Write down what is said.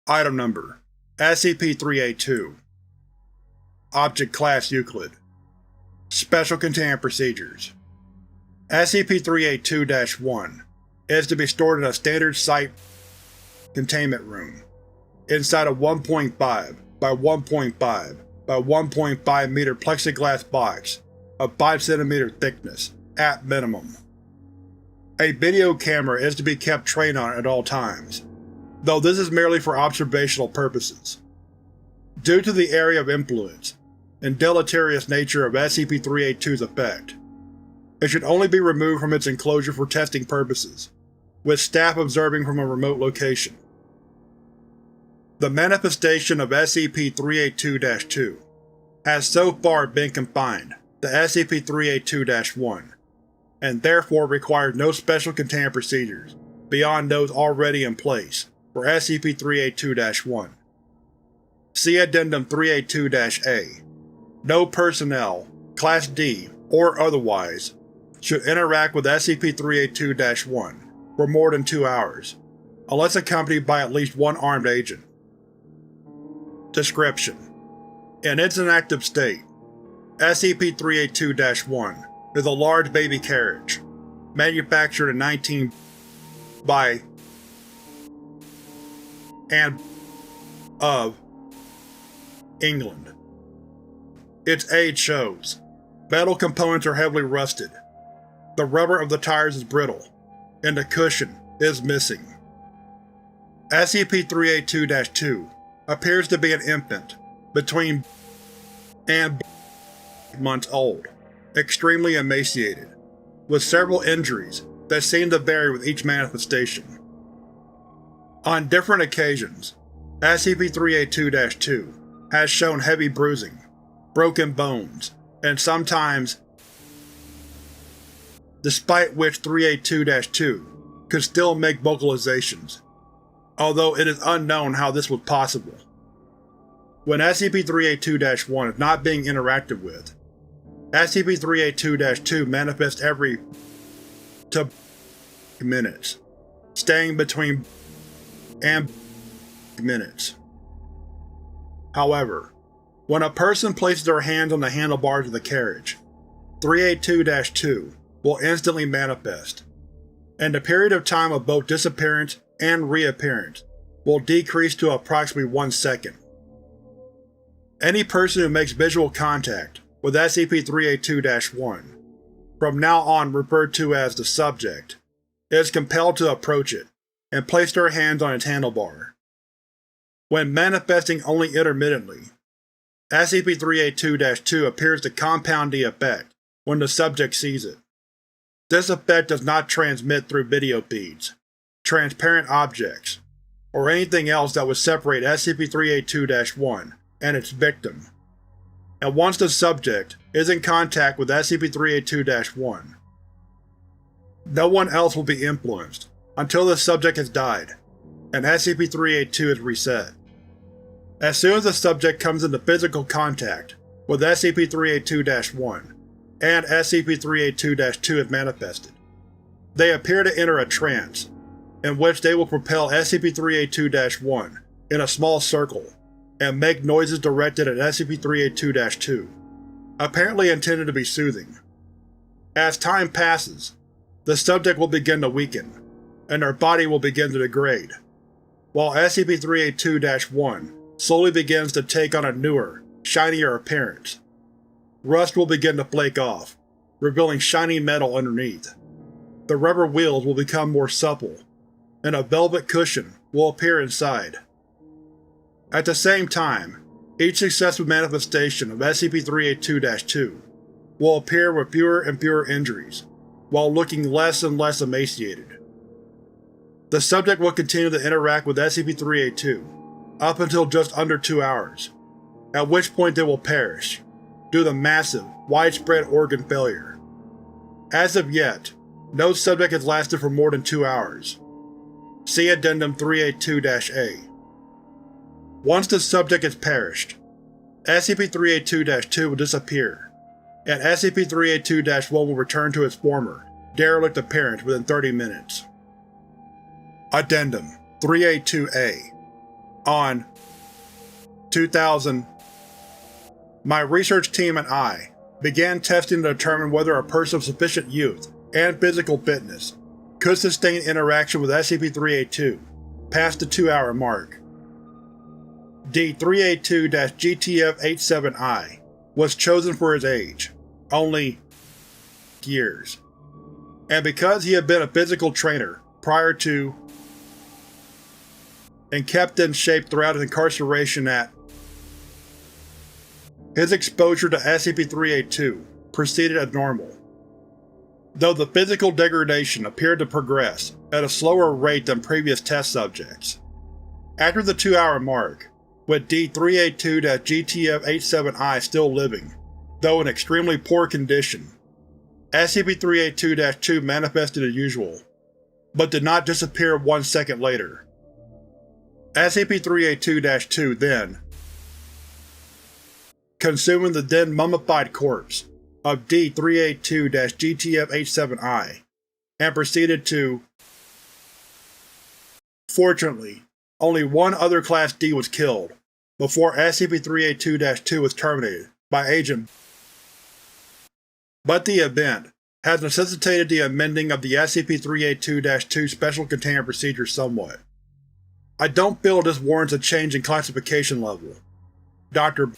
Item Number: SCP-382. Object Class: Euclid. Special Containment Procedures. SCP-382-1 is to be stored in a standard site containment room, inside a 1.5 by 1.5 by 1.5 meter plexiglass box of 5 cm thickness, at minimum. A video camera is to be kept trained on it at all times, though this is merely for observational purposes. Due to the area of influence and deleterious nature of SCP-382's effect, it should only be removed from its enclosure for testing purposes, with staff observing from a remote location. The manifestation of SCP-382-2 has so far been confined to SCP-382-1, and therefore requires no special containment procedures beyond those already in place for SCP-382-1. See Addendum 382-A. No personnel, Class D or otherwise, should interact with SCP-382-1 for more than 2 hours, unless accompanied by at least one armed agent. Description: in its inactive state, SCP-382-1 is a large baby carriage, manufactured in 19 by and of England. Its age shows. Metal components are heavily rusted. The rubber of the tires is brittle, and the cushion is missing. SCP-382-2 appears to be an infant, between and months old, extremely emaciated, with several injuries that seem to vary with each manifestation. On different occasions, SCP-382-2 has shown heavy bruising, broken bones, and sometimes, despite which 382-2 could still make vocalizations, although it is unknown how this was possible. When SCP-382-1 is not being interacted with, SCP-382-2 manifests every to minutes, staying between and minutes. However, when a person places their hands on the handlebars of the carriage, 382-2 will instantly manifest, and the period of time of both disappearance and reappearance will decrease to approximately 1 second. Any person who makes visual contact with SCP-382-1, from now on referred to as the subject, is compelled to approach it and place their hands on its handlebar. When manifesting only intermittently, SCP-382-2 appears to compound the effect when the subject sees it. This effect does not transmit through video feeds, transparent objects, or anything else that would separate SCP-382-1 and its victim. And once the subject is in contact with SCP-382-1, no one else will be influenced until the subject has died, and SCP-382 is reset. As soon as the subject comes into physical contact with SCP-382-1 and SCP-382-2 is manifested, they appear to enter a trance, in which they will propel SCP-382-1 in a small circle and make noises directed at SCP-382-2, apparently intended to be soothing. As time passes, the subject will begin to weaken, and their body will begin to degrade, while SCP-382-1 slowly begins to take on a newer, shinier appearance. Rust will begin to flake off, revealing shiny metal underneath. The rubber wheels will become more supple, and a velvet cushion will appear inside. At the same time, each successive manifestation of SCP-382-2 will appear with fewer and fewer injuries, while looking less and less emaciated. The subject will continue to interact with SCP-382 up until just under 2 hours, at which point they will perish, due to massive, widespread organ failure. As of yet, no subject has lasted for more than 2 hours. See Addendum 382-A. Once the subject has perished, SCP-382-2 will disappear, and SCP-382-1 will return to its former, derelict appearance within 30 minutes. Addendum 382-A. On 2000, my research team and I began testing to determine whether a person of sufficient youth and physical fitness could sustain interaction with SCP-382 past the 2-hour mark. D-382-GTF-87I was chosen for his age, only years, and because he had been a physical trainer prior to and kept in shape throughout his incarceration at. His exposure to SCP-382 proceeded as normal, though the physical degradation appeared to progress at a slower rate than previous test subjects. After the 2-hour mark, with D-382-GTF-87I still living, though in extremely poor condition, SCP-382-2 manifested as usual, but did not disappear 1 second later. SCP-382-2 then, consuming the then mummified corpse of D-382-GTF-87I, and proceeded to… Fortunately, only one other Class D was killed before SCP-382-2 was terminated by Agent. But the event has necessitated the amending of the SCP-382-2 Special Containment Procedure somewhat. I don't feel this warrants a change in classification level. Dr.